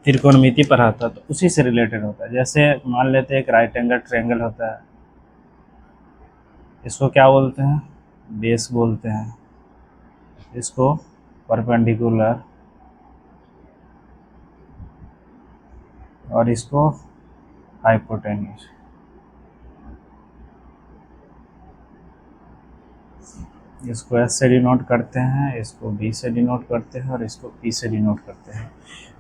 त्रिकोणमिति पढ़ा था, तो उसी से रिलेटेड होता है। जैसे मान लेते हैं एक राइट एंगल ट्रायंगल होता है, इसको क्या बोलते हैं, बेस बोलते हैं, इसको परपेंडिकुलर, और इसको हाइपोटेन्यूज। इसको एस से डिनोट करते हैं, इसको बी से डिनोट करते हैं, और इसको पी से डिनोट करते हैं।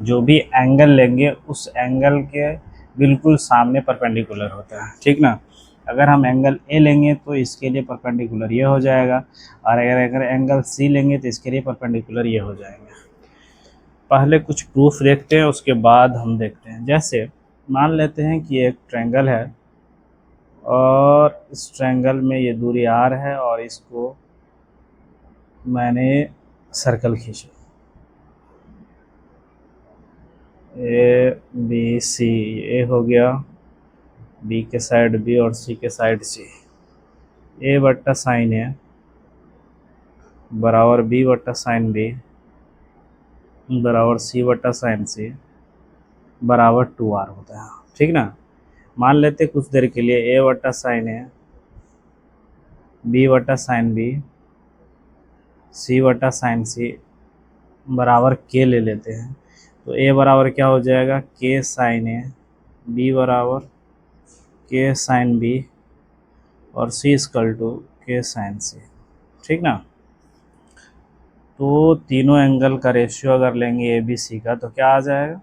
जो भी एंगल लेंगे उस एंगल के बिल्कुल सामने परपेंडिकुलर होता है, ठीक ना। अगर हम एंगल ए लेंगे तो इसके लिए परपेंडिकुलर ये हो जाएगा, और अगर एंगल सी लेंगे तो इसके लिए परपेंडिकुलर ये हो जाएंगे। पहले कुछ प्रूफ देखते हैं, उसके बाद हम देखते हैं। जैसे मान लेते हैं कि एक ट्रायंगल है, और इस ट्रायंगल में ये दूरी आर है, और इसको मैंने सर्कल खींचा, ए बी सी, ए हो गया, बी के साइड बी और सी के साइड सी। ए बट्टा साइन ए बराबर बी बट्टा साइन बी बराबर सी बट्टा साइन सी बराबर 2r होता है, ठीक ना। मान लेते कुछ देर के लिए ए बट्टा साइन ए, बी बट्टा साइन बी, सी बट्टा साइन सी बराबर के ले लेते हैं। तो ए बराबर क्या हो जाएगा, के साइन ए, बी बराबर के साइन बी, और सी इक्वल टू के साइन सी, ठीक ना। तो तीनों एंगल का रेशियो अगर लेंगे ए बी सी का, तो क्या आ जाएगा,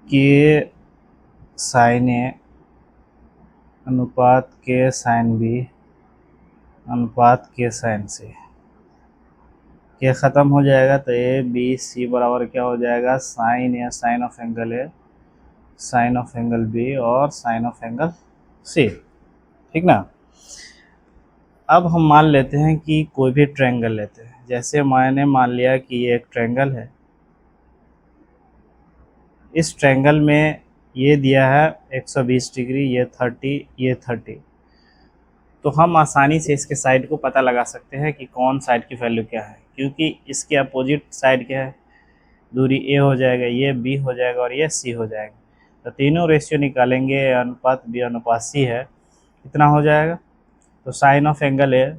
के साइन ए अनुपात के साइन बी अनुपात के साइन सी। के ख़त्म हो जाएगा तो ए बी सी बराबर क्या हो जाएगा, sine A sine of angle A, sine of angle B, और साइन ऑफ एंगल सी, ठीक ना। अब हम मान लेते हैं कि कोई भी ट्रायंगल लेते हैं। जैसे मैंने मान लिया कि ये एक ट्रायंगल है, इस ट्रायंगल में ये दिया है 120 डिग्री, ये 30, ये 30। तो हम आसानी से इसके साइड को पता लगा सकते हैं कि कौन साइड की वैल्यू क्या है, क्योंकि इसके अपोजिट साइड क्या है, दूरी ए हो जाएगा, ये बी हो जाएगा, और ये सी हो जाएगा। तो तीनों रेशियो निकालेंगे, अनुपात बी अनुपात सी है, कितना हो जाएगा। तो sine of angle A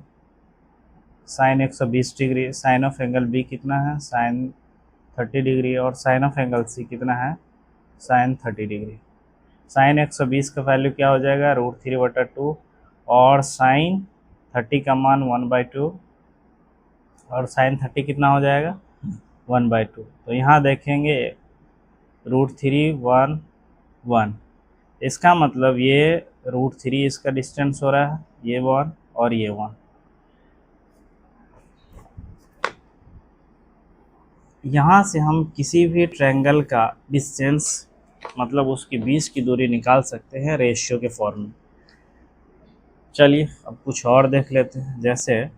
sine 120 degree, sine of angle B कितना है, साइन 30 डिग्री, और साइन ऑफ एंगल सी कितना है, साइन 30 डिग्री। साइन 120 का वैल्यू क्या हो जाएगा, √3/2, और साइन 30 का मान 1/2, और साइन 30 कितना हो जाएगा, 1/2। तो यहाँ देखेंगे √3 1 1, इसका मतलब ये √3 इसका डिस्टेंस हो रहा है, ये 1 और ये 1। यहाँ से हम किसी भी ट्रायंगल का डिस्टेंस, मतलब उसके बीच की दूरी निकाल सकते हैं रेशियो के फॉर्म में। चलिए अब कुछ और देख लेते हैं। जैसे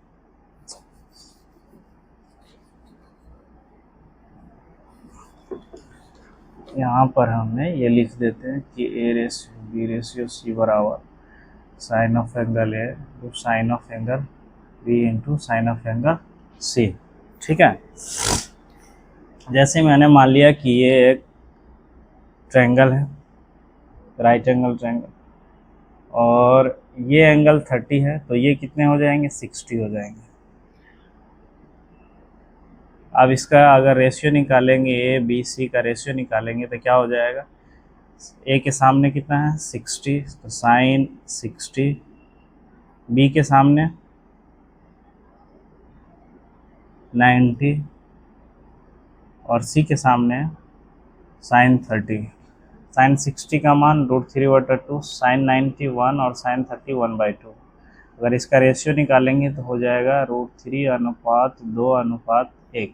यहाँ पर हमने ये लिख देते हैं कि A ratio B ratio C बराबर sine of angle A to sine of angle B into sine of angle C, ठीक है। जैसे मैंने मान लिया कि ये एक ट्रायंगल है, राइट एंगल ट्रायंगल, और ये एंगल 30 है, तो ये कितने हो जाएंगे, 60 हो जाएंगे। अब इसका अगर रेशियो निकालेंगे, ए बी सी का रेशियो निकालेंगे, तो क्या हो जाएगा, ए के सामने कितना है 60, तो साइन 60, बी के सामने 90, और सी के सामने साइन 30। साइन 60 का मान √3/2, साइन 91, और साइन 30 1/2। अगर इसका रेशियो निकालेंगे तो हो जाएगा √3:2:1।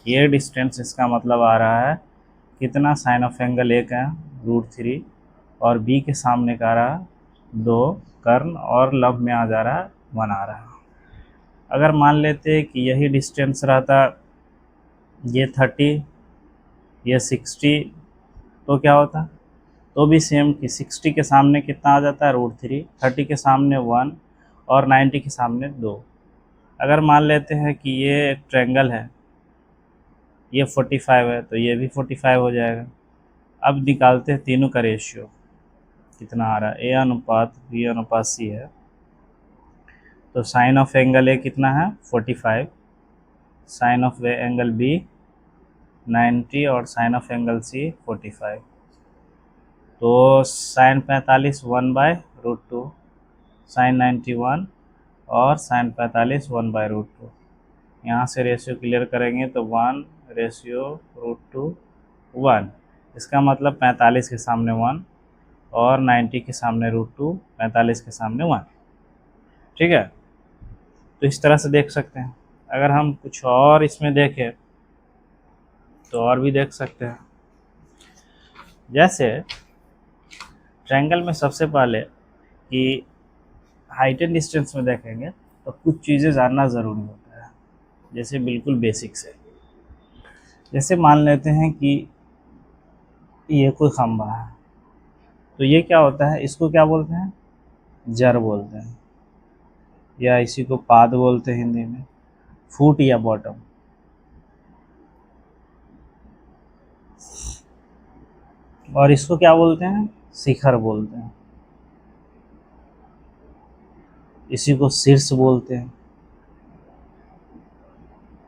ये डिस्टेंस इसका मतलब आ रहा है कितना, साइन ऑफ एंगल ए का √3, और बी के सामने का आ रहा 2 कर्ण, और लब में आ जा रहा है 1 आ रहा है। अगर मान लेते कि यही डिस्टेंस रहता, ये 30 ये 60, तो क्या होता, तो भी सेम कि 60 के सामने कितना आ जाता है √3, 30 के सामने 1, और 90 के सामने 2। अगर मान लेते हैं कि ये एक ट्रायंगल है, ये 45 है तो ये भी 45 हो जाएगा। अब निकालते हैं तीनों का रेशियो कितना आ रहा है, ए अनुपात बी अनुपात सी है। तो साइन ऑफ एंगल ए कितना है 45, साइन ऑफ एंगल बी 90 और साइन ऑफ एंगल सी 45। तो साइन 45 1/√2, साइन 91 और साइन 45 1/√2। यहाँ से रेशियो क्लियर करेंगे तो 1/√2 1। इसका मतलब 45 के सामने 1 और 90 के सामने √2, 45 के सामने 1। ठीक है, तो इस तरह से देख सकते हैं। अगर हम कुछ और इसमें देखें तो और भी देख सकते हैं। जैसे ट्रायंगल में सबसे पहले कि हाइट एंड डिस्टेंस में देखेंगे तो कुछ चीज़ें जानना ज़रूरी होता है, जैसे बिल्कुल बेसिक से। जैसे मान लेते हैं कि ये कोई खंभा है, तो ये क्या होता है, इसको क्या बोलते हैं, जड़ बोलते हैं, या इसी को पाद बोलते हैं हिंदी में, फुट या बॉटम। और इसको क्या बोलते हैं, शिखर बोलते हैं, इसी को शीर्ष बोलते हैं,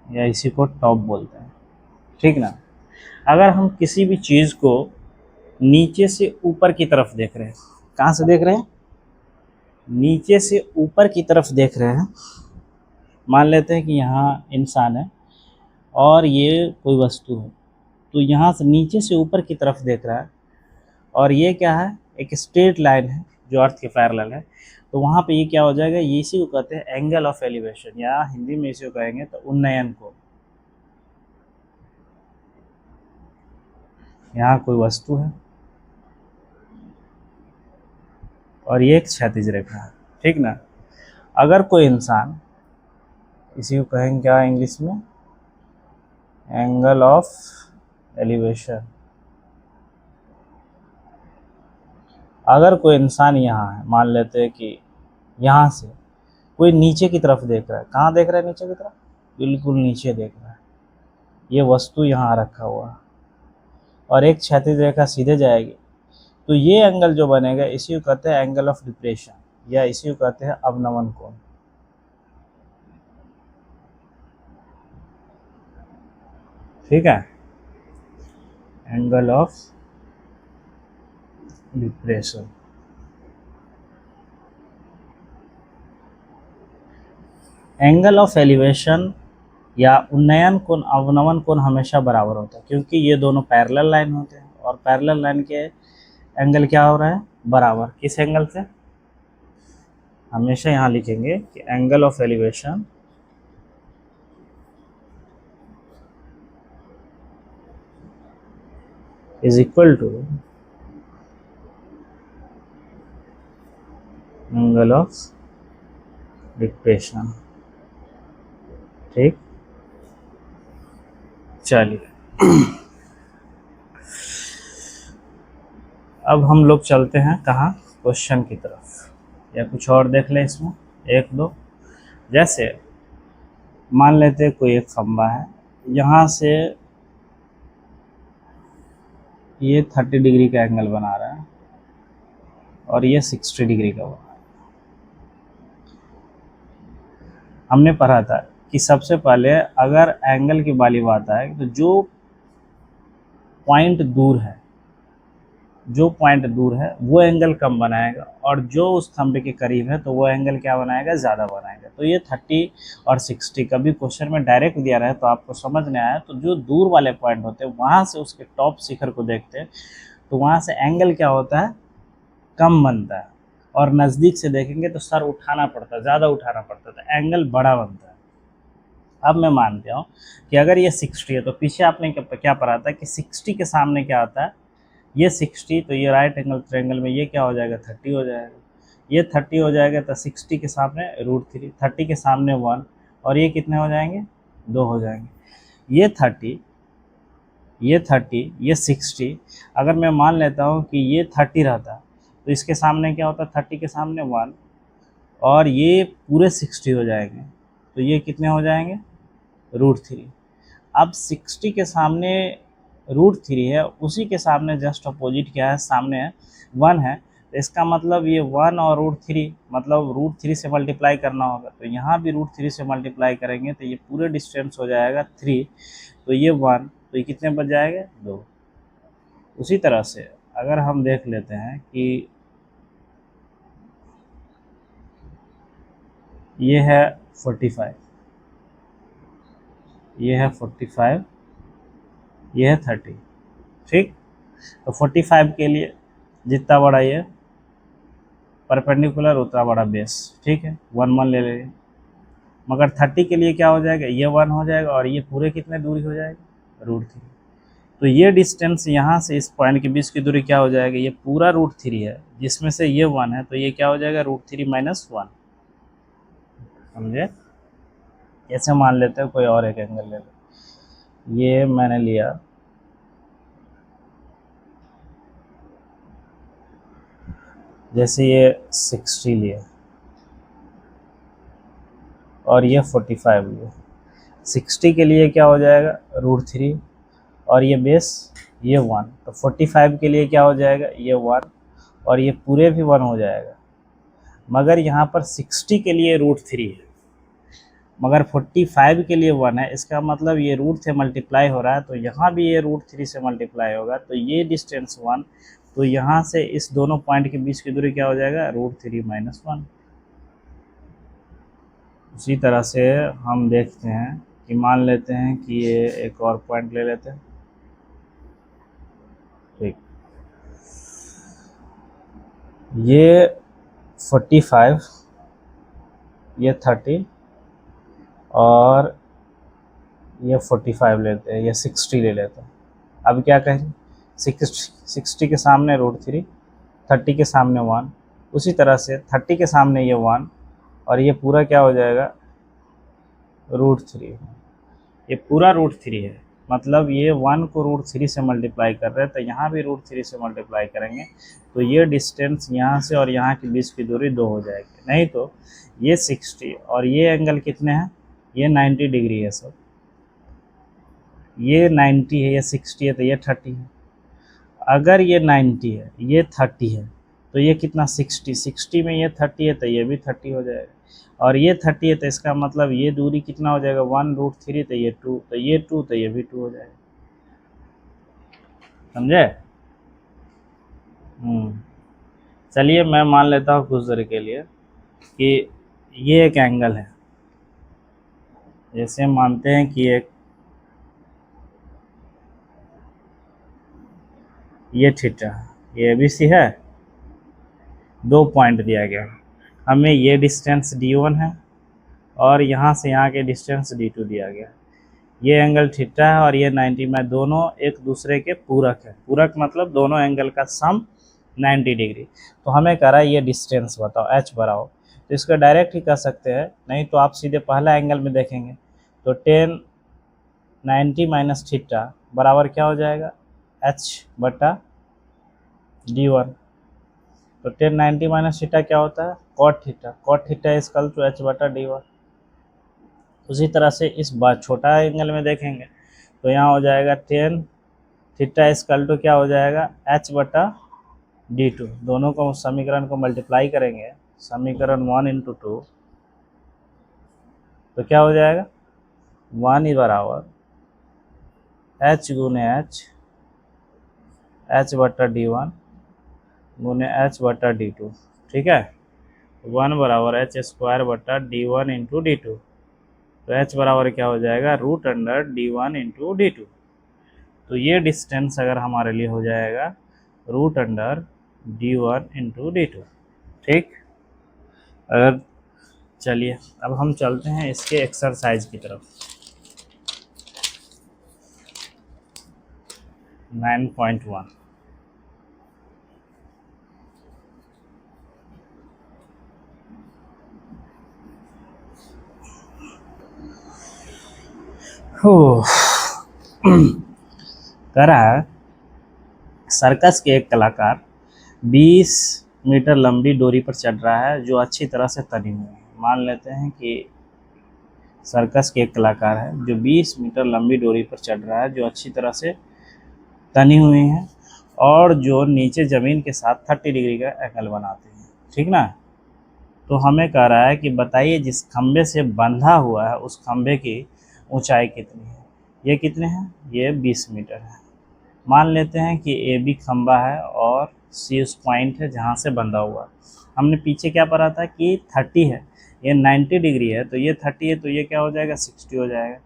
या इसी को टॉप बोलते हैं। ठीक ना। अगर हम किसी भी चीज़ को नीचे से ऊपर की तरफ देख रहे हैं, कहाँ से देख रहे हैं, नीचे से ऊपर की तरफ देख रहे हैं। मान लेते हैं कि यहाँ इंसान है और ये कोई वस्तु है, तो यहाँ से नीचे से ऊपर की तरफ देख रहा है, और ये क्या है, एक स्ट्रेट लाइन है जो अर्थ के पैरेलल है। तो वहाँ पे ये क्या हो जाएगा, ये इसी को कहते हैं एंगल ऑफ एलिवेशन, या हिंदी में इसी को कहेंगे तो उन्नयन कोण। यहाँ कोई वस्तु है और ये एक क्षैतिज रेखा है। ठीक ना। अगर कोई इंसान, इसी को कहेंगे क्या इंग्लिश में, एंगल ऑफ एलिवेशन। अगर कोई इंसान यहाँ है, मान लेते हैं कि यहाँ से कोई नीचे की तरफ देख रहा है, कहाँ देख रहा है, नीचे की तरफ, बिल्कुल नीचे देख रहा है, ये वस्तु यहाँ रखा हुआ है और एक क्षैतिज रेखा सीधे जाएगी, तो ये एंगल जो बनेगा इसी को कहते हैं एंगल ऑफ डिप्रेशन, या इसी को कहते हैं अवनमन कोण। ठीक है, angle of depression. Angle of elevation या उन्नयन कोण अवनमन कोण हमेशा बराबर होता है, क्योंकि ये दोनों पैरेलल लाइन होते हैं, और पैरेलल लाइन के एंगल क्या हो रहा है, बराबर। किस एंगल से, हमेशा यहाँ लिखेंगे कि angle of elevation is equal to angle of depression. ठीक, चलिए अब हम लोग चलते हैं कहाँ, क्वेश्चन की तरफ, या कुछ और देख लें इसमें एक दो। जैसे मान लेते हैं कोई एक खंभा है, यहाँ से ये 30 डिग्री का एंगल बना रहा है और ये 60 डिग्री का बना रहा है। हमने पढ़ा था कि सबसे पहले अगर एंगल की वाली बात आए तो जो पॉइंट दूर है वो एंगल कम बनाएगा, और जो उस खंभे के करीब है तो वो एंगल क्या बनाएगा, ज़्यादा बनाएगा। तो ये 30 और 60 कभी क्वेश्चन में डायरेक्ट दिया रहा है तो आपको समझ नहीं आया, तो जो दूर वाले पॉइंट होते हैं वहाँ से उसके टॉप शिखर को देखते हैं तो वहाँ से एंगल क्या होता है, कम बनता है, और नज़दीक से देखेंगे तो सर उठाना पड़ता है, ज़्यादा उठाना पड़ता है, तो एंगल बड़ा बनता है। अब मैं मानता हूँ कि अगर ये 60 है तो पीछे आपने क्या पढ़ा था कि 60 के सामने क्या आता है, ये 60, तो ये राइट एंगल ट्रायंगल में ये क्या हो जाएगा, 30 हो जाएगा। ये 30 हो जाएगा तो 60 के सामने √3, 30 के सामने 1, और ये कितने हो जाएंगे, 2 हो जाएंगे। ये 30, ये 60, अगर मैं मान लेता हूँ कि ये 30 रहता तो इसके सामने क्या होता, 30 के सामने 1, और ये पूरे 60 हो जाएंगे, तो ये कितने हो जाएंगे, √3। अब 60 के सामने √3 है, उसी के सामने जस्ट अपोजिट क्या है, सामने है 1 है, तो इसका मतलब ये 1 और √3 मतलब √3 से मल्टीप्लाई करना होगा, तो यहाँ भी √3 से मल्टीप्लाई करेंगे तो ये पूरे डिस्टेंस हो जाएगा 3, तो ये 1, तो ये कितने बच जाएगा 2। उसी तरह से अगर हम देख लेते हैं कि ये है 45, ये है 45, ये है 30, ठीक। तो 45 के लिए जितना बड़ा ये परपेंडिकुलर उतना बड़ा बेस, ठीक है, 1 1 ले लेंगे। मगर 30 के लिए क्या हो जाएगा, ये 1 हो जाएगा और ये पूरे कितने दूरी हो जाएगा, √3। तो ये डिस्टेंस यहाँ से इस पॉइंट के बीच की दूरी क्या हो जाएगा, ये पूरा √3 है, जिसमें से ये 1 है, तो ये क्या हो जाएगा, √3 - 1। समझे? ऐसे मान लेते हैं कोई और एक एंगल ले लो, ये मैंने लिया, जैसे ये 60 लिया और ये 45 लिया। 60 के लिए क्या हो जाएगा, √3 और ये बेस ये 1, तो 45 के लिए क्या हो जाएगा, ये 1 और ये पूरे भी 1 हो जाएगा। मगर यहाँ पर 60 के लिए √3 है, मगर 45 के लिए 1 है, इसका मतलब ये रूट से मल्टीप्लाई हो रहा है, तो यहाँ भी ये √3 से मल्टीप्लाई होगा, तो ये डिस्टेंस 1, तो यहाँ से इस दोनों पॉइंट के बीच की दूरी क्या हो जाएगा, √3 - 1। उसी तरह से हम देखते हैं कि मान लेते हैं कि ये एक और पॉइंट ले लेते हैं, ठीक, ये 45, ये 30 और ये 45 लेते हैं, ये 60 ले लेते हैं। अब क्या कहें, 60 के सामने √3, 30 के सामने 1, उसी तरह से 30 के सामने ये 1 और ये पूरा क्या हो जाएगा, √3। ये पूरा √3 है, मतलब ये 1 को √3 से मल्टीप्लाई कर रहे हैं, तो यहाँ भी √3 से मल्टीप्लाई करेंगे, तो ये डिस्टेंस यहाँ से और यहाँ के बीच की दूरी 2 हो जाएगी। नहीं तो ये 60 और ये एंगल कितने हैं, ये 90 डिग्री है सब, ये 90 है, ये 60 है, तो ये 30 है। अगर ये 90 है, ये 30 है, तो ये कितना 60 में ये 30 है, तो ये भी 30 हो जाएगा, और ये 30 है, तो इसका मतलब ये दूरी कितना हो जाएगा, 1 √3, तो ये 2, तो ये 2, तो ये भी 2 हो जाएगा। समझे? चलिए मैं मान लेता हूँ कुछ देर के लिए कि ये एक एंगल है, जैसे मानते हैं कि एक ये थीटा, ये ABC है, 2 पॉइंट दिया गया, हमें ये डिस्टेंस D1 है और यहाँ से यहाँ के डिस्टेंस D2 दिया गया। ये एंगल थीटा है और ये 90 में, दोनों एक दूसरे के पूरक है। पूरक मतलब दोनों एंगल का सम 90 डिग्री। तो हमें कह रहा है ये डिस्टेंस बताओ, H बनाओ, तो इसको डायरेक्ट ही कर सकते हैं, नहीं तो आप सीधे पहला एंगल में देखेंगे तो 10 90 - थीटा बराबर क्या हो जाएगा, H/D1। तो 10 90 - थीटा क्या होता है, cot theta, cot theta is equal to H/D1। उसी तरह से इस बार छोटा एंगल में देखेंगे तो यहाँ हो जाएगा 10 थीटा इज इक्वल टू क्या हो जाएगा, H/D2। दोनों को समीकरण को मल्टीप्लाई करेंगे, समीकरण 1 × 2, तो क्या हो जाएगा, 1 = H × H/D1 × H/D2, ठीक है। 1 = H² D1 × D2, तो H बराबर क्या हो जाएगा, √D1 × D2। तो ये डिस्टेंस अगर हमारे लिए हो जाएगा √D1 × D2, ठीक। अगर चलिए अब हम चलते हैं इसके एक्सरसाइज की तरफ। 9.1 कह रहा है सर्कस के एक कलाकार 20 मीटर लंबी डोरी पर चढ़ रहा है जो अच्छी तरह से तनी हुई है। मान लेते हैं कि सर्कस के एक कलाकार है जो 20 मीटर लंबी डोरी पर चढ़ रहा है, जो अच्छी तरह से तनी हुई हैं और जो नीचे ज़मीन के साथ 30 डिग्री का एंगल बनाते हैं। ठीक ना। तो हमें कह रहा है कि बताइए जिस खंबे से बंधा हुआ है उस खंबे की ऊंचाई कितनी है। ये कितने हैं, ये 20 मीटर है। मान लेते हैं कि ए बी खंबा है और सी उस पॉइंट है जहाँ से बंधा हुआ। हमने पीछे क्या पढ़ा था कि 30 है, ये 90 डिग्री है, तो ये 30 है, तो ये क्या हो जाएगा 60 हो जाएगा।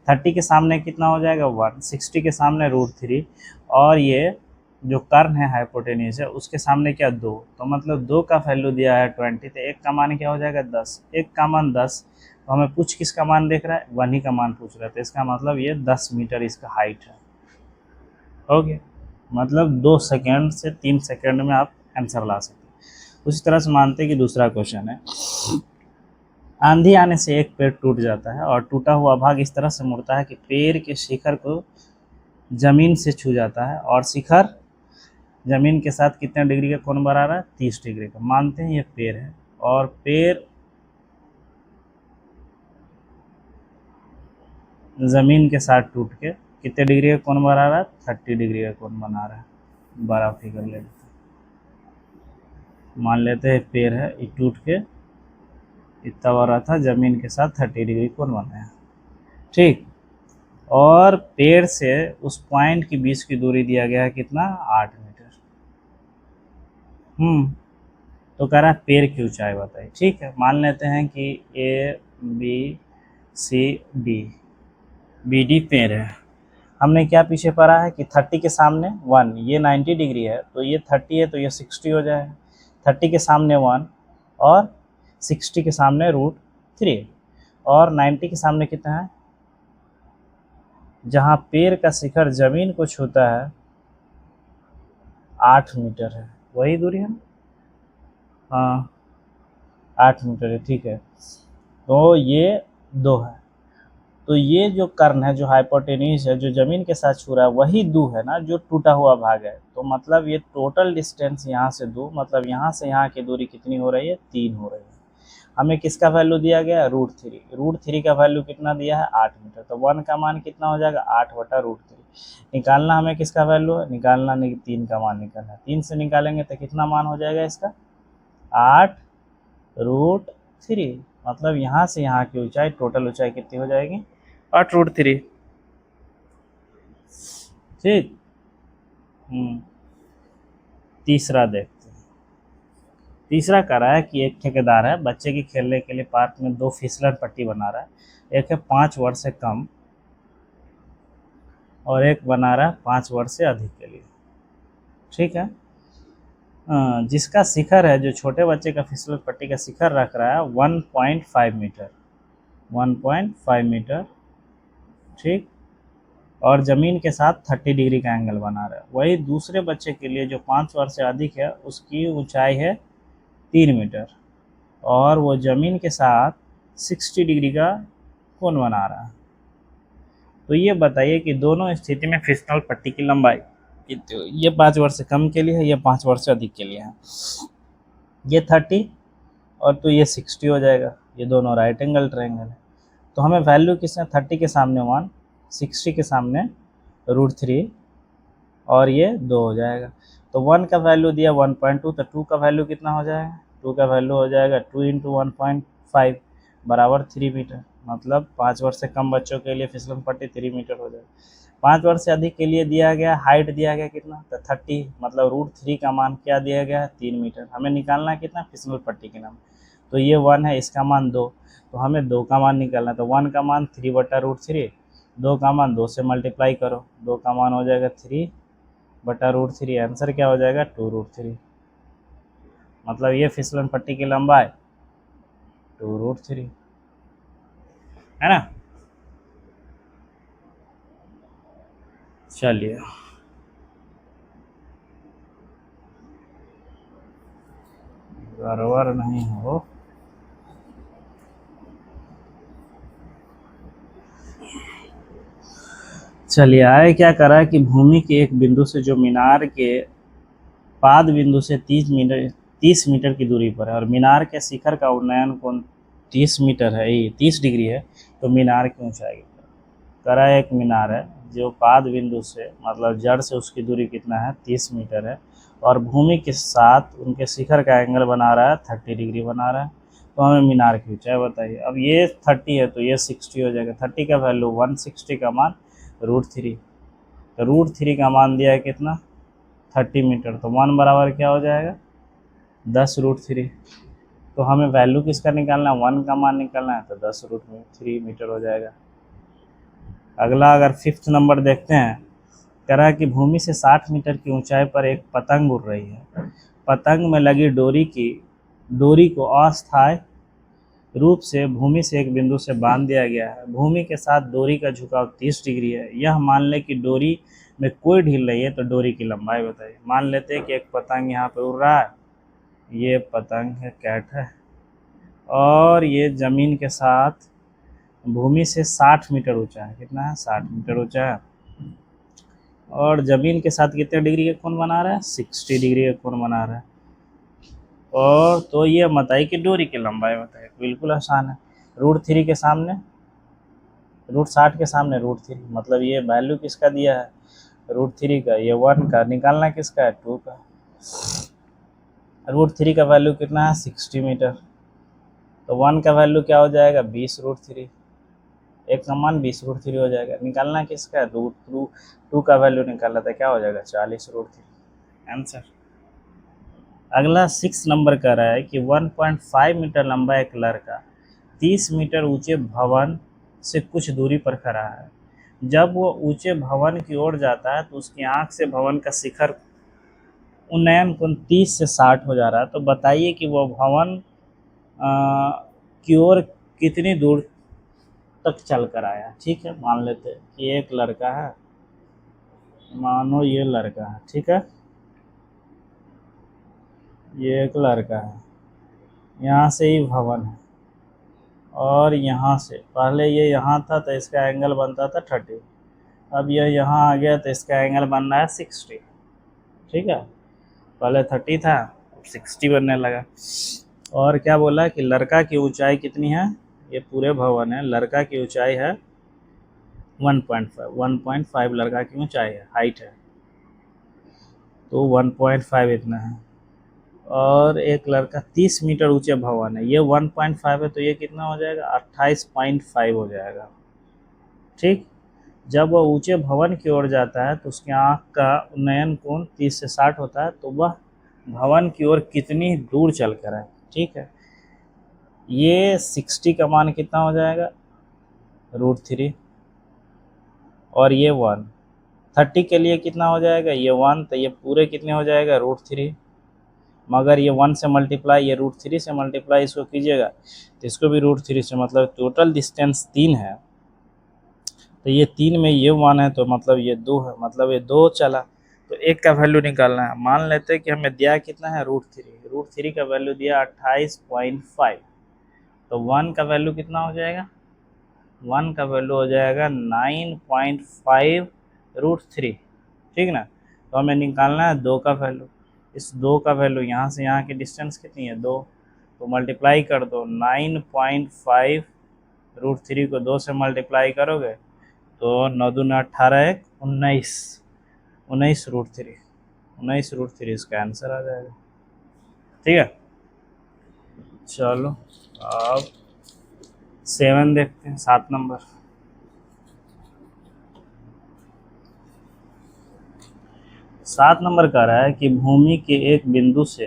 30 के सामने कितना हो जाएगा 1, 60 के सामने √3, और ये जो कर्ण है हाइपोटेन्यूज है उसके सामने क्या 2, तो मतलब 2 का वैल्यू दिया है 20, तो एक का मान क्या हो जाएगा 10, एक का मान 10। तो हमें पूछ किसका मान देख रहा है, 1 ही का मान पूछ रहा है, तो इसका मतलब ये 10 मीटर इसका हाइट है। ओके, मतलब 2 सेकेंड से 3 सेकेंड में आप आंसर ला सकते हैं। उसी तरह से मानते हैं कि दूसरा क्वेश्चन है, आंधी आने से एक पेड़ टूट जाता है और टूटा हुआ भाग इस तरह से मुड़ता है कि पेड़ के शिखर को जमीन से छू जाता है और शिखर जमीन के साथ कितने डिग्री का कोण बना रहा है, 30 डिग्री का। मानते हैं ये पेड़ है और पेड़ जमीन के साथ टूट के कितने डिग्री का कोण बना रहा है, 30 डिग्री का कोण बना रहा है। बड़ा फिगर ले लेते हैं, मान लेते हैं पेड़ है, ये टूट के इतना बड़ा था, जमीन के साथ 30 डिग्री कोण बनाया। ठीक, और पेड़ से उस पॉइंट के बीच की दूरी दिया गया है कितना, 8 मीटर। तो कह रहा है पेड़ की ऊंचाई बताइए। ठीक है, मान लेते हैं कि A B C D, B D पेड़ है। हमने क्या पीछे पढ़ा है कि 30 के सामने 1, ये 90 डिग्री है, तो ये 30 है तो ये 60 हो जाएगा। 30 के सामने 1 और 60 के सामने √3 और 90 के सामने कितना है, जहाँ पेड़ का शिखर जमीन को छूता है 8 मीटर है, वही दूरी है ना। हाँ 8 मीटर है, ठीक है। तो ये 2 है, तो ये जो कर्ण है जो हाइपोटेन्यूज है जो जमीन के साथ छू रहा है वही 2 है ना जो टूटा हुआ भाग है। तो मतलब ये टोटल डिस्टेंस यहाँ से 2, मतलब यहाँ से यहाँ की दूरी कितनी हो रही है, 3 हो रही है। हमें किसका वैल्यू दिया गया है, √3। √3 का वैल्यू कितना दिया है, 8 मीटर। तो 1 का मान कितना हो जाएगा, 8/√3। निकालना हमें किसका वैल्यू है, निकालना नहीं, 3 का मान निकालना है। 3 से निकालेंगे तो कितना मान हो जाएगा इसका, 8√3। मतलब यहाँ से यहाँ की ऊंचाई, टोटल ऊंचाई कितनी हो जाएगी, 8√3। ठीक। तीसरा देखते हैं। तीसरा कह रहा है कि एक ठेकेदार है, बच्चे के खेलने के लिए पार्क में 2 फिसलन पट्टी बना रहा है। एक है 5 वर्ष से कम और एक बना रहा है 5 वर्ष से अधिक के लिए। ठीक है, जिसका शिखर है, जो छोटे बच्चे का फिसलन पट्टी का शिखर रख रहा है 1.5 मीटर, 1.5 मीटर। ठीक, और ज़मीन के साथ 30 डिग्री का एंगल बना रहा है। वही दूसरे बच्चे के लिए जो 5 वर्ष से अधिक है उसकी ऊंचाई है 3 मीटर और वो ज़मीन के साथ 60 डिग्री का कोण बना रहा है। तो ये बताइए कि दोनों स्थिति में फिसलन पट्टी की लंबाई कितनी, ये 5 वर्ष से कम के लिए है, ये 5 वर्ष से अधिक के लिए है। ये 30 और तो ये 60 हो जाएगा, ये दोनों राइट एंगल ट्रायंगल है। तो हमें वैल्यू किसने, 30 के सामने 1, 60 के सामने √3 और ये 2 हो जाएगा। तो 1 का वैल्यू दिया 1.2, तो 2 का वैल्यू कितना हो जाएगा, 2 का वैल्यू हो जाएगा 2 × 1.5 बराबर 3 मीटर। मतलब 5 वर्ष से कम बच्चों के लिए फिसलन पट्टी 3 मीटर हो जाएगा। 5 वर्ष से अधिक के लिए दिया गया हाइट दिया गया कितना, तो 30, मतलब √3 का मान क्या दिया गया है, 3 मीटर। हमें निकालना है कितना, फिसलन पट्टी के नाम। तो ये 1 है, इसका मान 2, तो हमें 2 का मान निकालना है। तो 1 का मान 3/√3, 2 का मान 2 से मल्टीप्लाई करो, 2 का मान हो जाएगा 3/√3। आंसर क्या हो जाएगा, 2√3। मतलब ये फिसलन पट्टी की लंबाई 2√3 है ना। चलिए गड़बड़ नहीं हो। चलिए आए क्या करा कि भूमि के एक बिंदु से जो मीनार के पाद बिंदु से 30 मीटर की दूरी पर है और मीनार के शिखर का उन्नयन कोण 30 मीटर है, ये 30 डिग्री है, तो मीनार की ऊंचाई करा एक मीनार है जो पाद बिंदु से मतलब जड़ से उसकी दूरी कितना है 30 मीटर है, और भूमि के साथ उनके शिखर का एंगल बना रहा है 30 डिग्री बना रहा है। तो हमें मीनार की ऊंचाई बताइए। अब ये 30 है तो ये 60 हो जाएगा। 30 का वैल्यू 160 का मान √3, तो √3 का मान दिया है कितना 30 मीटर, तो 1 बराबर क्या हो जाएगा 10√3। तो हमें वैल्यू किसका निकालना है 1 का मान निकालना है, तो 10√3 मीटर हो जाएगा। अगला अगर 5th नंबर देखते हैं, कह रहा है कि भूमि से 60 मीटर की ऊंचाई पर एक पतंग उड़ रही है। पतंग में लगी डोरी को अस्थायी रूप से भूमि से एक बिंदु से बांध दिया गया है। भूमि के साथ डोरी का झुकाव 30 डिग्री है। यह मान लें कि डोरी में कोई ढील नहीं है, तो डोरी की लंबाई बताइए। मान लेते हैं कि एक पतंग यहाँ पे उड़ रहा है, ये पतंग है, कैट है, और ये ज़मीन के साथ भूमि से 60 मीटर ऊंचा है। कितना है 60 मीटर ऊंचा है, और ज़मीन के साथ कितने डिग्री का कोण बना रहा है 60 डिग्री का कोण बना रहा है। और तो ये बताइए कि डोरी की लंबाई बताइए। बिल्कुल आसान है, √3 के सामने √60 के सामने √3, मतलब ये वैल्यू किसका दिया है √3 का, ये 1 का, निकालना किसका है 2 का। √3 का वैल्यू कितना है 60 मीटर, तो 1 का वैल्यू क्या हो जाएगा 20√3, एक का मान 20√3 हो जाएगा। निकालना किसका है टू का वैल्यू निकालना था, क्या हो जाएगा 40√3 आंसर। अगला 6 नंबर कह रहा है कि 1.5 मीटर लंबा एक लड़का 30 मीटर ऊंचे भवन से कुछ दूरी पर खड़ा है। जब वो ऊंचे भवन की ओर जाता है तो उसकी आंख से भवन का शिखर उन्नयन कोण 30 से 60 हो जा रहा है। तो बताइए कि वो भवन की ओर कितनी दूर तक चल कर आया। ठीक है, मान लेते हैं कि एक लड़का है, मानो ये लड़का है, ठीक है, ये एक लड़का है, यहाँ से ही भवन है, और यहाँ से पहले ये यहाँ था तो इसका एंगल बनता था 30, अब ये यहाँ आ गया तो इसका एंगल बन रहा है 60। ठीक है, पहले 30 था, अब 60 बनने लगा। और क्या बोला कि लड़का की ऊंचाई कितनी है, ये पूरे भवन है, लड़का की ऊंचाई है 1.5 लड़का की ऊंचाई है, हाइट है, तो 1.5 इतना है। और एक लड़का 30 मीटर ऊंचे भवन है, ये 1.5 है, तो ये कितना हो जाएगा 28.5 हो जाएगा। ठीक, जब वह ऊंचे भवन की ओर जाता है तो उसकी आंख का उन्नयन कोण 30 से 60 होता है, तो वह भवन की ओर कितनी दूर चल कर है। ठीक है, ये 60 का मान कितना हो जाएगा √3, और ये 1, 30 के लिए कितना हो जाएगा ये 1, तो ये पूरे कितने हो जाएगा √3, मगर ये 1 से मल्टीप्लाई, ये √3 से मल्टीप्लाई इसको कीजिएगा तो इसको भी √3 से, मतलब टोटल डिस्टेंस 3 है, तो ये 3 में ये 1 है, तो मतलब ये 2 है, मतलब ये 2 चला, तो 1 का वैल्यू निकालना है। मान लेते हैं कि हमें दिया कितना है √3 का वैल्यू दिया 28.5, तो 1 का वैल्यू कितना हो जाएगा 1 का वैल्यू हो जाएगा 9.5 √3। ठीक ना, तो हमें निकालना है 2 का वैल्यू। इस 2 का वैल्यू यहाँ से यहाँ की डिस्टेंस कितनी है 2, तो मल्टीप्लाई कर दो 9.5 √3 को 2 से मल्टीप्लाई करोगे तो 9 दूना 18, 1 19, 19 √3 इसका आंसर आ जाएगा। ठीक है, चलो अब 7 देखते हैं, 7 नंबर। 7 नंबर कह रहा है कि भूमि के एक बिंदु से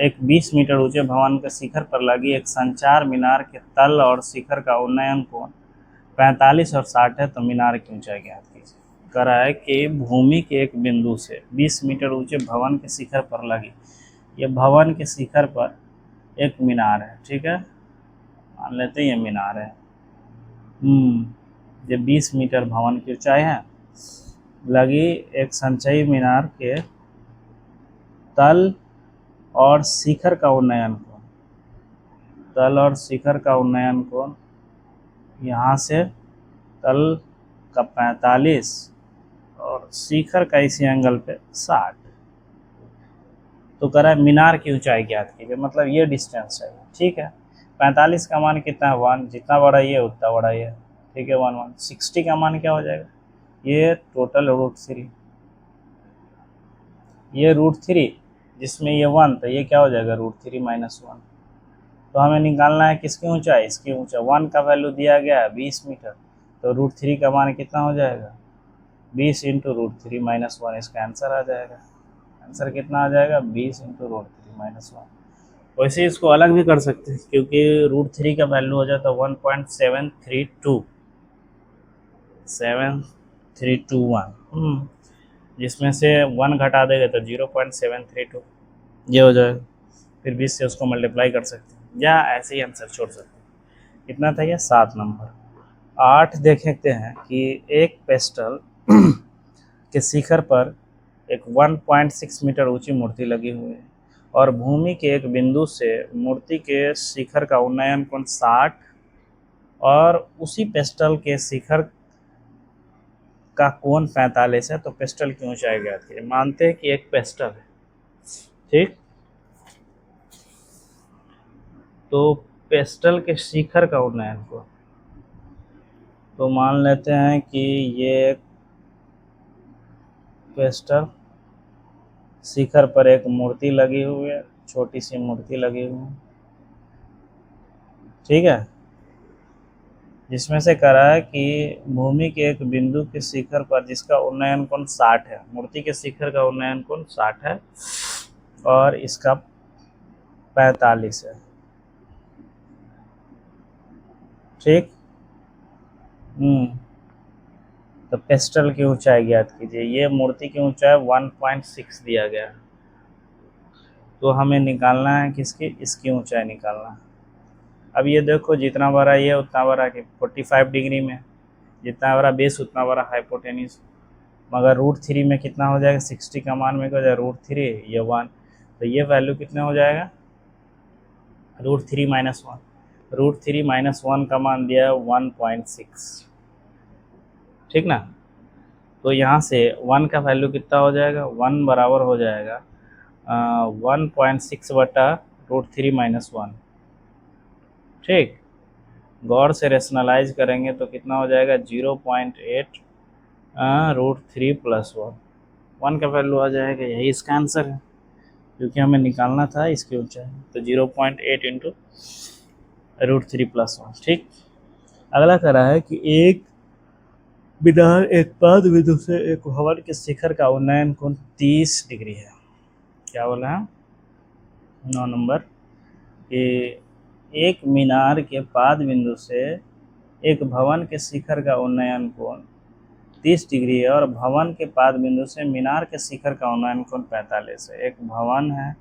एक 20 मीटर ऊंचे भवन के शिखर पर लगी एक संचार मीनार के तल और शिखर का उन्नयन कोण 45 और 60 है, तो मीनार की ऊंचाई ज्ञात कीजिए। कह रहा है कि भूमि के एक बिंदु से 20 मीटर ऊंचे भवन के शिखर पर लगी, ये भवन के शिखर पर एक मीनार है। ठीक है, मान लेते हैं ये मीनार है, ये 20 मीटर भवन की ऊंचाई है, लगी एक संचयी मीनार के तल और शिखर का उन्नयन कोण, तल और शिखर का उन्नयन कोण यहाँ से तल का 45 और शिखर का इसी एंगल पे 60। तो कह रहा है मीनार की ऊंचाई ज्ञात कीजिए, मतलब ये डिस्टेंस है। ठीक है, 45 का मान कितना है 1, जितना बड़ा ये उतना बड़ा ये, ठीक है 1 1। 60 का मान क्या हो जाएगा, ये टोटल √3, ये √3 जिसमें ये 1, तो ये क्या हो जाएगा √3 - 1। तो हमें निकालना है किसकी ऊंचाई, इसकी ऊंचाई। 1 का वैल्यू दिया गया है 20 मीटर, तो √3 का मान कितना हो जाएगा 20 × √3 - 1, इसका आंसर आ जाएगा। आंसर कितना आ जाएगा 20 × √3 - 1। वैसे इसको अलग भी कर सकते हैं, क्योंकि √3 का वैल्यू हो जाता है 1.7321, जिसमें से 1 घटा देगा तो 0.732 ये हो जाएगा। फिर 20 से उसको मल्टीप्लाई कर सकते हैं या ऐसे ही आंसर छोड़ सकते हैं। कितना था ये 7 नंबर। 8 देखते हैं कि एक पेस्टल के शिखर पर एक 1.6 मीटर ऊंची मूर्ति लगी हुई है और भूमि के एक बिंदु से मूर्ति के शिखर का उन्नयन कोण 60 और उसी पेस्टल के शिखर का कोण 45 है, तो पेस्टल की ऊंचाई ज्ञात कीजिए। मानते हैं कि एक पेस्टल है, ठीक, तो पेस्टल के शिखर का उन्नयन कोण, तो मान लेते हैं कि ये एक पेस्टल शिखर पर एक मूर्ति लगी हुई है, छोटी सी मूर्ति लगी हुई है, ठीक है, जिसमें से कह रहा है कि भूमि के एक बिंदु के शिखर पर जिसका उन्नयन कोण 60 है, मूर्ति के शिखर का उन्नयन कोण 60 है और इसका 45 है, ठीक। तो पेस्टल की ऊंचाई ज्ञात कीजिए। ये मूर्ति की ऊंचाई 1.6 दिया गया है, तो हमें निकालना है किसकी, इसकी ऊंचाई निकालना है। अब ये देखो जितना बड़ा ये उतना बड़ा कि 45 डिग्री में, जितना बड़ा बेस उतना बड़ा हाइपोटेन्यूज, मगर √3 में कितना हो जाएगा, 60 का मान में हो जाएगा √3 ये 1, तो ये वैल्यू कितना हो जाएगा √3 - 1, √3 - 1 का मान दिया है 1.6, ठीक ना। तो यहाँ से 1 का वैल्यू कितना हो जाएगा, 1 बराबर हो जाएगा 1.6 बटा √3 - 1, ठीक। गौर से रेशनलाइज करेंगे तो कितना हो जाएगा 0.8 √3 + 1 का वैल्यू आ जाएगा। यही इसका आंसर है, क्योंकि हमें निकालना था इसकी ऊंचाई, तो 0.8 × √3 + 1, ठीक। अगला कह रहा है कि एक पाद बिंदु से एक भवन के शिखर का उन्नयन कोण 30 डिग्री है। क्या बोला है 9 नंबर कि एक मीनार के पाद बिंदु से एक भवन के शिखर का उन्नयन कोण 30 डिग्री है और भवन के पाद बिंदु से मीनार के शिखर का उन्नयन कोण 45 है। एक भवन है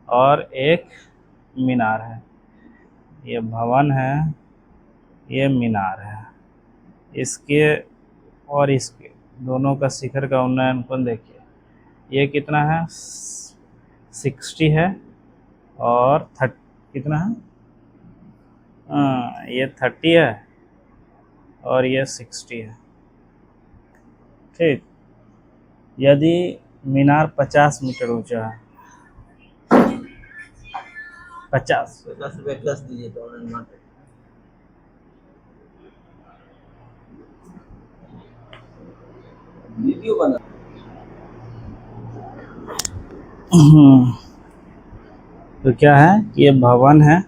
और एक मीनार है, ये भवन है ये मीनार है, इसके और इसके दोनों का शिखर का उन्नयन कोण देखिए, ये कितना है 60 है और कितना है ये 30 है और ये 60 है, ठीक। यदि मीनार 50 मीटर ऊंचा है, 50 रुपये प्लस दीजिए तो वीडियो बना। तो क्या है कि ये भवन है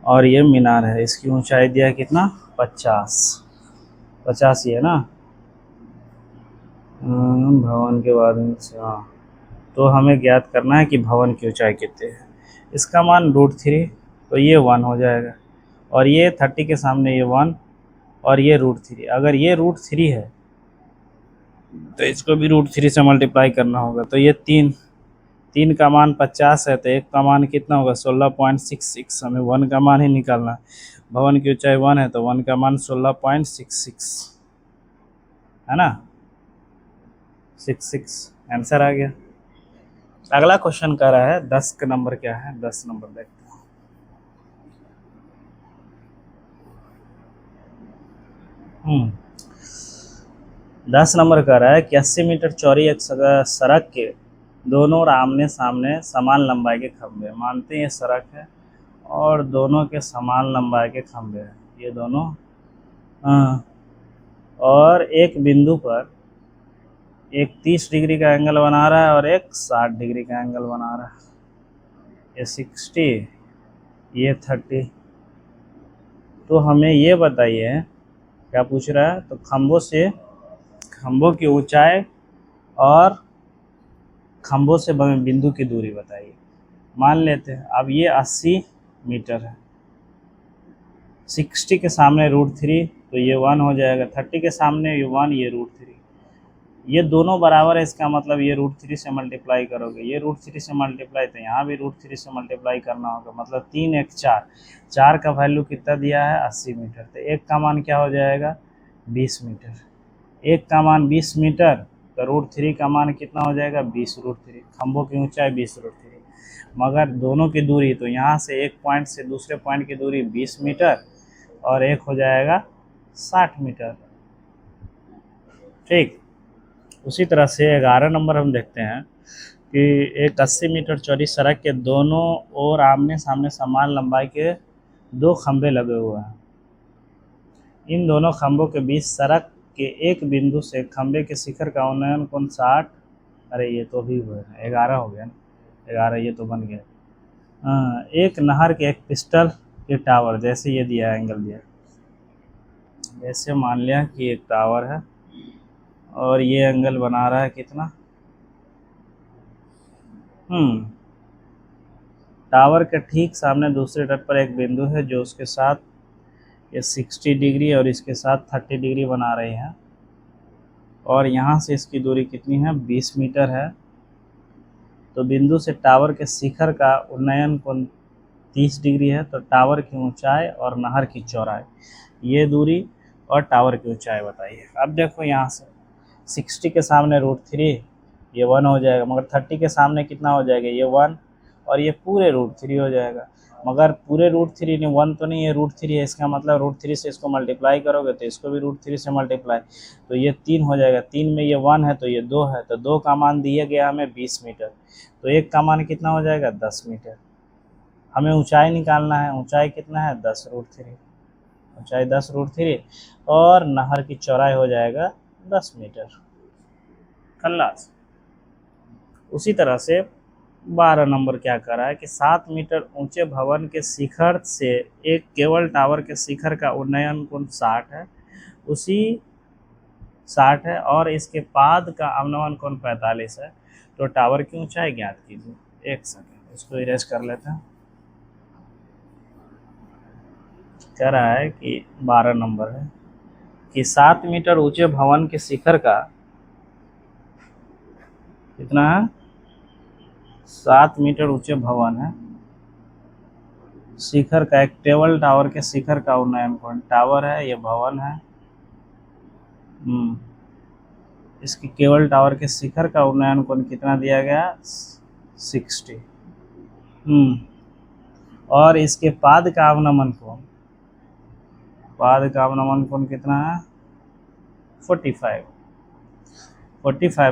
और ये मीनार है, इसकी ऊंचाई दिया है कितना 50 ही है ना, भवन के बाद में हाँ, तो हमें ज्ञात करना है कि भवन की ऊंचाई कितनी है। इसका मान √3, तो ये 1 हो जाएगा और ये 30 के सामने ये 1 और ये √3। अगर ये √3 है तो इसको भी √3 से मल्टीप्लाई करना होगा, तो ये 3 का मान 50 है, तो एक का मान कितना होगा 16.66, हमें 1 का मान ही निकालना है। भवन की ऊंचाई 1 है तो 1 का मान 16.66 है ना, 66 आंसर आ गया। अगला क्वेश्चन कह रहा है 10 का नंबर क्या है, 10 नंबर देखते हैं। 10 नंबर कह रहा है कि 80 मीटर चौड़ी एक सड़क के दोनों ओर आमने सामने समान लंबाई के खंभे, मानते हैं ये सड़क है और दोनों के समान लंबाई के खंभे हैं ये दोनों। हाँ, और एक बिंदु पर एक 30 डिग्री का एंगल बना रहा है और एक 60 डिग्री का एंगल बना रहा है। ये 60, ये 30। तो हमें ये बताइए क्या पूछ रहा है। तो खंभों की ऊंचाई और खंभों से बने बिंदु की दूरी बताइए। मान लेते हैं अब ये 80 मीटर है। 60 के सामने √3 तो ये 1 हो जाएगा। 30 के सामने ये 1, ये √3। ये दोनों बराबर है, इसका मतलब ये √3 से मल्टीप्लाई करोगे, ये √3 से मल्टीप्लाई, तो यहाँ भी √3 से मल्टीप्लाई करना होगा। मतलब 3 1 4, 4 का वैल्यू कितना दिया है 80 मीटर। तो एक का मान क्या हो जाएगा 20 मीटर। एक का मान 20 मीटर तो √3 का मान कितना हो जाएगा 20 √3। खंभों की ऊंचाई 20 √3, मगर दोनों की दूरी तो यहाँ से एक पॉइंट से दूसरे पॉइंट की दूरी 20 मीटर और एक हो जाएगा 60 मीटर। ठीक, उसी तरह से 11 नंबर हम देखते हैं कि एक 80 मीटर चौड़ी सड़क के दोनों ओर आमने सामने समान लंबाई के 2 खंभे लगे हुए हैं। इन दोनों खंभों के बीच सड़क के एक बिंदु से खंभे के शिखर का उन्नयन कोण 60। अरे ये तो भी हुआ 11 हो गया ना, 11 ये तो बन गया। एक नहर के एक पिस्टल के टावर, जैसे ये दिया एंगल दिया, जैसे मान लिया कि एक टावर है और ये एंगल बना रहा है कितना, टावर के ठीक सामने दूसरे तट पर एक बिंदु है जो उसके साथ ये 60 डिग्री और इसके साथ 30 डिग्री बना रहे हैं और यहाँ से इसकी दूरी कितनी है 20 मीटर है। तो बिंदु से टावर के शिखर का उन्नयन कोण 30 डिग्री है। तो टावर की ऊंचाई और नहर की चौड़ाई, ये दूरी और टावर की ऊंचाई बताइए। अब देखो यहाँ से 60 के सामने √3 ये 1 हो जाएगा, मगर 30 के सामने कितना हो जाएगा ये 1 और ये पूरे √3 हो जाएगा। मगर पूरे √3 नहीं, 1 तो नहीं है, √3 है। इसका मतलब √3 से इसको मल्टीप्लाई करोगे तो इसको भी √3 से मल्टीप्लाई, तो ये 3 हो जाएगा। 3 में ये 1 है तो ये 2 है, तो 2 का मान दिया गया हमें 20 मीटर। तो एक का मान कितना हो जाएगा 10 मीटर। हमें ऊंचाई निकालना है, ऊंचाई कितना है 10 √3, ऊंचाई 10 √3 और नहर की चौड़ाई हो जाएगा 10 मीटर। खल्लास। उसी तरह से 12 नंबर क्या कर रहा है कि 7 मीटर ऊंचे भवन के शिखर से एक केबल टावर के शिखर का उन्नयन कोण 60 है, उसी 60 है और इसके पाद का अवनमन कोण 45 है। तो टावर की ऊंचाई ज्ञात कीजिए। एक सेकंड इसको इरेज कर लेते हैं। कह रहा है कि 12 नंबर है कि 7 मीटर ऊंचे भवन के शिखर का कितना है 7 मीटर ऊंचे भवन है, शिखर का एक टेबल टावर के शिखर का उन्नयन कोण, टावर है ये भवन है, इसकी केबल टावर के शिखर का उन्नयन कोण कितना दिया गया 60। और इसके पाद का अवनमन कोण, पाद का अवनमन कोण कितना है 45।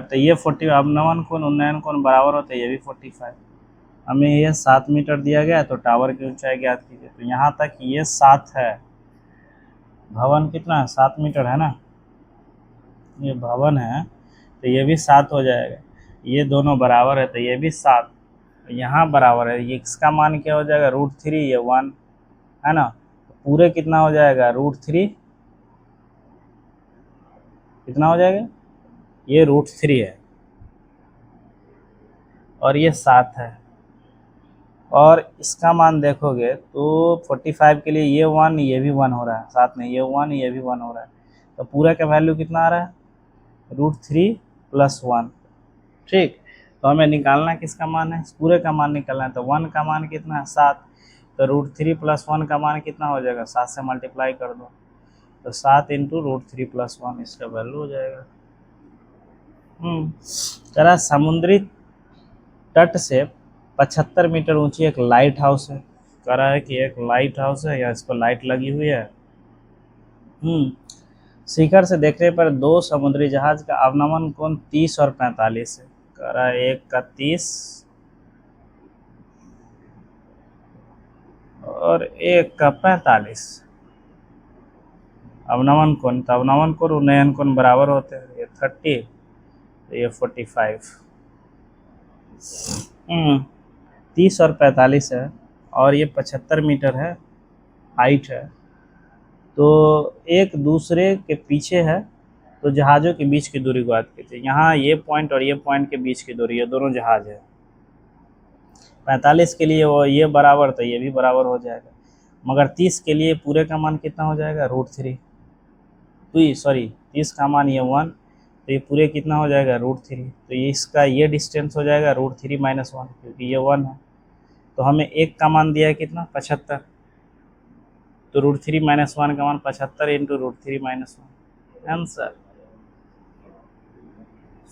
तो ये 40 अवनमन कोण उन्नयन कोण बराबर होता है ये भी 45। हमें ये 7 मीटर दिया गया तो टावर की ऊंचाई ज्ञात कीजिए। तो यहाँ तक ये 7 है, भवन कितना है 7 मीटर है ना, ये भवन है तो ये भी 7 हो जाएगा। ये दोनों बराबर है तो ये भी 7, यहाँ बराबर है। ये इसका मान क्या हो जाएगा √3, ये 1 है ना, तो पूरे कितना हो जाएगा √3, कितना हो जाएगा ये √3 है और ये 7 है। और इसका मान देखोगे तो 45 के लिए ये 1 ये भी 1 हो रहा है, साथ में ये 1 ये भी 1 हो रहा है। तो पूरा का वैल्यू कितना आ रहा है √3 + 1। ठीक, तो हमें निकालना किसका मान है, पूरे का मान निकालना है। तो 1 का मान कितना है 7, तो √3 + 1 का मान कितना हो जाएगा 7 से मल्टीप्लाई कर दो, तो 7 × √3 + 1 इसका वैल्यू हो जाएगा। तरह समुद्री तट से 75 मीटर ऊंची एक लाइट हाउस है। कह रहा है कि एक लाइट हाउस है या इस पर लाइट लगी हुई है। शिखर से देखने पर 2 समुद्री जहाज का अवनमन कोण 30 और 45 है। कह रहा है एक का 30 और एक का 45। अवनवन कोण, तो अवनवन कोण और उन्नयन कोण बराबर होते हैं, ये 30 तो ये 45। 30 और 45 है और ये 75 मीटर है हाइट है, तो एक दूसरे के पीछे है, तो जहाज़ों के बीच की दूरी को याद कीजिए। यहाँ ये पॉइंट और ये पॉइंट के बीच की दूरी, ये दोनों जहाज़ है। 45 के लिए वो ये बराबर, तो ये भी बराबर हो जाएगा, मगर 30 के लिए पूरे का मान कितना हो जाएगा, √3। तो सॉरी 30 का मान ये 1, तो ये पूरे कितना हो जाएगा, √3। तो ये इसका ये डिस्टेंस हो जाएगा √3 - 1, क्योंकि ये 1 है। तो हमें एक का मान दिया है कितना, 75, तो √3 - 1 का मान 75 × √3 - 1 आंसर।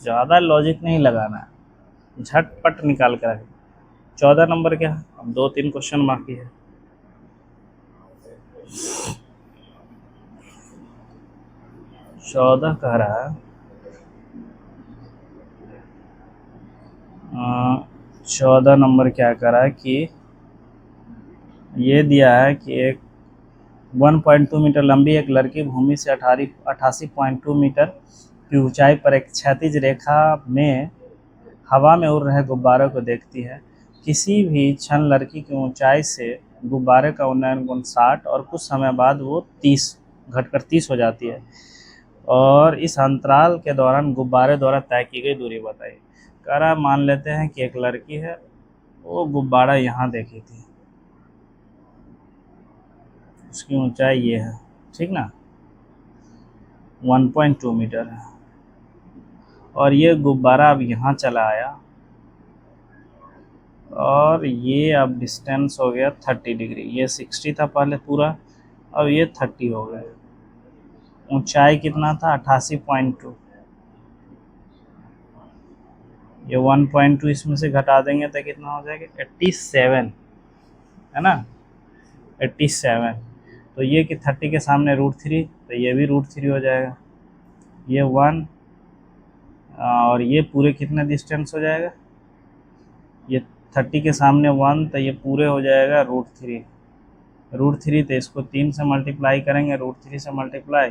ज़्यादा लॉजिक नहीं लगाना है, झटपट निकाल कर रखें। 14 नंबर क्या है, अब 2-3 क्वेश्चन बाकी है। चौदह कह रहा है 14 नंबर क्या कह रहा है कि ये दिया है कि एक 1.2 मीटर लंबी एक लड़की भूमि से 88.2 मीटर की ऊंचाई पर एक क्षैतिज रेखा में हवा में उड़ रहे गुब्बारे को देखती है। किसी भी क्षण लड़की की ऊंचाई से गुब्बारे का उन्नयन गुण 60 और कुछ समय बाद वो 30 घटकर 30 हो जाती है, और इस अंतराल के दौरान गुब्बारे द्वारा तय की गई दूरी बताइए। कह रहा मान लेते हैं कि एक लड़की है, वो गुब्बारा यहाँ देखी थी, उसकी ऊंचाई ये है, ठीक ना, 1.2 मीटर है, और ये गुब्बारा अब यहाँ चला आया और ये अब डिस्टेंस हो गया 30 डिग्री। ये 60 था पहले पूरा, अब ये 30 हो गया। ऊंचाई कितना था, 88.2, ये 1.2 इसमें से घटा देंगे तो कितना हो जाएगा, 87 है ना, 87। तो ये कि 30 के सामने √3, तो ये भी √3 हो जाएगा। ये 1 और ये पूरे कितने डिस्टेंस हो जाएगा, ये 30 के सामने 1, तो ये पूरे हो जाएगा √3। √3 तो इसको 3 से मल्टीप्लाई करेंगे, √3 से मल्टीप्लाई,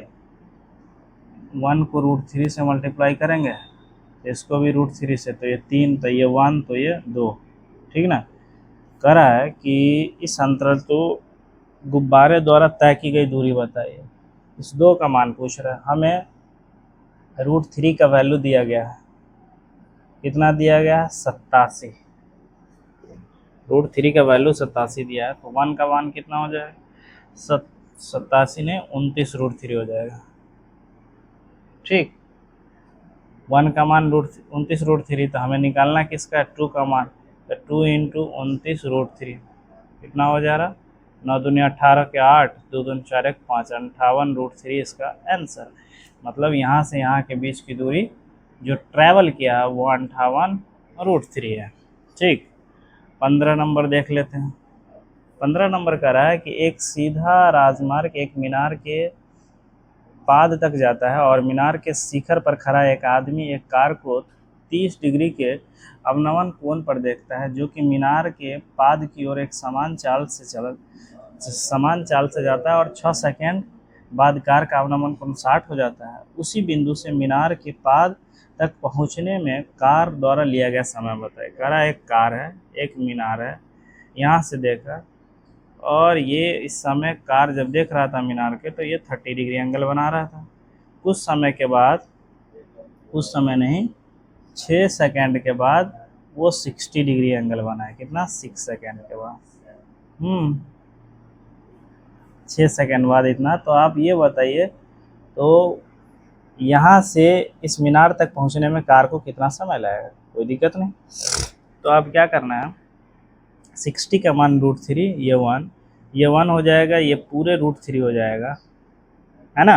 1 को √3 से मल्टीप्लाई करेंगे तो इसको भी √3 से, तो ये 3, तो ये 1, तो ये 2, ठीक ना। कह रहा है कि इस अंतराल तो गुब्बारे द्वारा तय की गई दूरी बताइए। इस 2 का मान पूछ रहा है हमें। √3 का वैल्यू दिया गया है, कितना दिया गया है, 87। √3 का वैल्यू 87 दिया है, तो 1 का मान कितना हो जाएगा, 87 ने 29 √3 हो जाएगा, ठीक। 1 का मान 29 √3, तो हमें निकालना किसका, 2 का मान, तो 2 × 29 √3 कितना हो जा रहा, 9 दूनी 18 के 8, 2 दूनी 4 1 5, 58 √3 इसका आंसर। मतलब यहाँ से यहाँ के बीच की दूरी जो ट्रैवल किया है वो 58 √3 है, ठीक। 15 नंबर देख लेते हैं। 15 नंबर कह रहा है कि एक सीधा राजमार्ग एक मीनार के पाद तक जाता है और मीनार के शिखर पर खड़ा एक आदमी एक कार को 30 डिग्री के अवनवन कोण पर देखता है, जो कि मीनार के पाद की ओर एक समान चाल से जाता है, और 6 सेकेंड बाद कार का अवनमन कोण 60 हो जाता है। उसी बिंदु से मीनार के पाद तक पहुंचने में कार द्वारा लिया गया समय बताए। कह रहा एक कार है, एक मीनार है, यहाँ से देखा, और ये इस समय कार जब देख रहा था मीनार के, तो ये 30 डिग्री एंगल बना रहा था। कुछ समय के बाद, कुछ समय नहीं, 6 सेकेंड के बाद वो 60 डिग्री एंगल बनाए। कितना, 6 सेकेंड के बाद, 6 सेकेंड बाद इतना। तो आप ये बताइए, तो यहाँ से इस मीनार तक पहुँचने में कार को कितना समय लगेगा, कोई दिक्कत नहीं। तो आप क्या करना है, 60 का मान √3, ये 1 हो जाएगा, ये पूरे √3 हो जाएगा, है ना,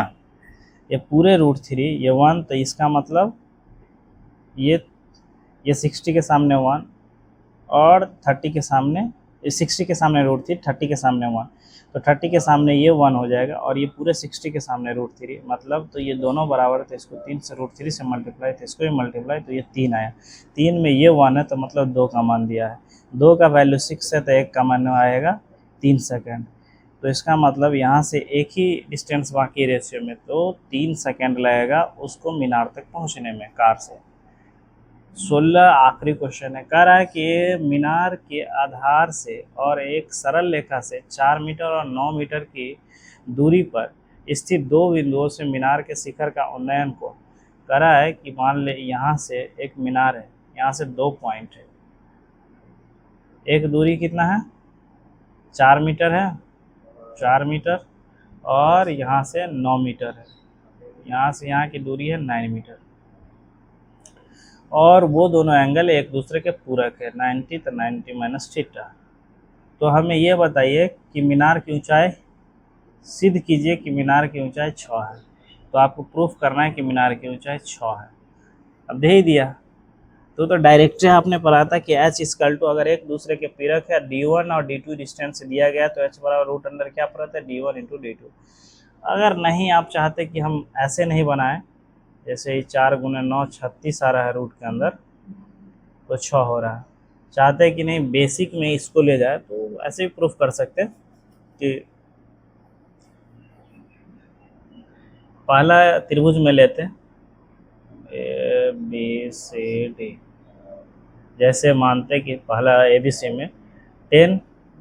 ये पूरे √3, ये 1, तो इसका मतलब ये 60 के सामने 1 और 30 के सामने, 60 के सामने √3, 30 के सामने 1, तो 30 के सामने ये 1 हो जाएगा, और ये पूरे 60 के सामने √3, मतलब तो ये दोनों बराबर, तो इसको 3 से √3 से मल्टीप्लाई, तो इसको भी मल्टीप्लाई, तो ये 3 आया। 3 में ये 1 है, तो मतलब 2 का मान दिया है। 2 का वैल्यू 6 है, तो 1 का मान आएगा 3 सेकंड। तो इसका मतलब यहाँ से एक ही डिस्टेंस बाकी रेशियो में, तो 3 सेकंड लगेगा उसको मीनार तक पहुँचने में कार से। 16 आखिरी क्वेश्चन है, कह रहा है कि मीनार के आधार से और एक सरल रेखा से 4 मीटर और 9 मीटर की दूरी पर स्थित दो बिंदुओं से मीनार के शिखर का उन्नयन को। कह रहा है कि मान ले यहाँ से एक मीनार है, यहाँ से 2 पॉइंट है, एक दूरी कितना है 4 मीटर है, 4 मीटर, और यहाँ से 9 मीटर है, यहाँ से यहाँ की दूरी है 9 मीटर, और वो दोनों एंगल एक दूसरे के पूरक है 90 तो 90 माइनस थीटा। तो हमें ये बताइए कि मीनार की ऊंचाई, सिद्ध कीजिए कि मीनार की ऊंचाई 6 है। तो आपको प्रूफ करना है कि मीनार की ऊंचाई 6 है। अब दे ही दिया तो डायरेक्ट आपने पढ़ा था कि h इक्वल टू, अगर एक दूसरे के पूरक है d1 और d2 डिस्टेंस दिया गया तो h बराबर रूट अंडर क्या पड़ा था d1 इंटू d2। अगर नहीं आप चाहते कि हम ऐसे नहीं बनाएं, जैसे ही 4 गुने 9 36 आ रहा है रूट के अंदर तो 6 हो रहा है, चाहते हैं कि नहीं बेसिक में इसको ले जाए तो ऐसे भी प्रूफ कर सकते हैं कि पहला त्रिभुज में लेते हैं ए बी सी डी, जैसे मानते कि पहला ए बी सी में 10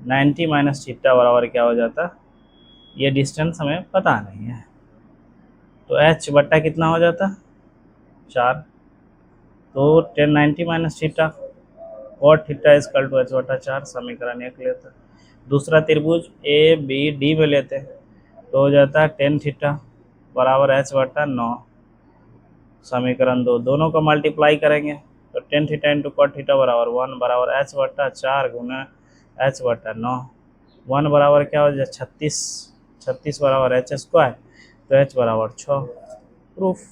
90 माइनस थीटा बराबर क्या हो जाता, ये डिस्टेंस हमें पता नहीं है, तो h बट्टा कितना हो जाता 4, तो 10 90 minus theta cot theta equal to h बट्टा 4, समीकरण 1 लेते हैं। दूसरा त्रिभुज ए बी डी में लेते हैं तो हो जाता है 10 थीटा बराबर h बट्टा 9, समीकरण 2, दोनों को मल्टीप्लाई करेंगे तो 10 थीटा इंटू कॉट थीटा बराबर 1 बराबर h बट्टा 4 गुना h बट्टा 9, 1 बराबर क्या हो जाए 36, 36 बराबर h स्क्वायर, तो h बराबर 6, प्रूफ।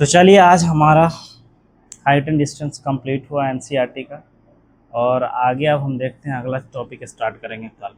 तो चलिए आज हमारा हाइट एंड डिस्टेंस कंप्लीट हुआ एनसीईआरटी का, और आगे अब हम देखते हैं अगला टॉपिक स्टार्ट करेंगे कल।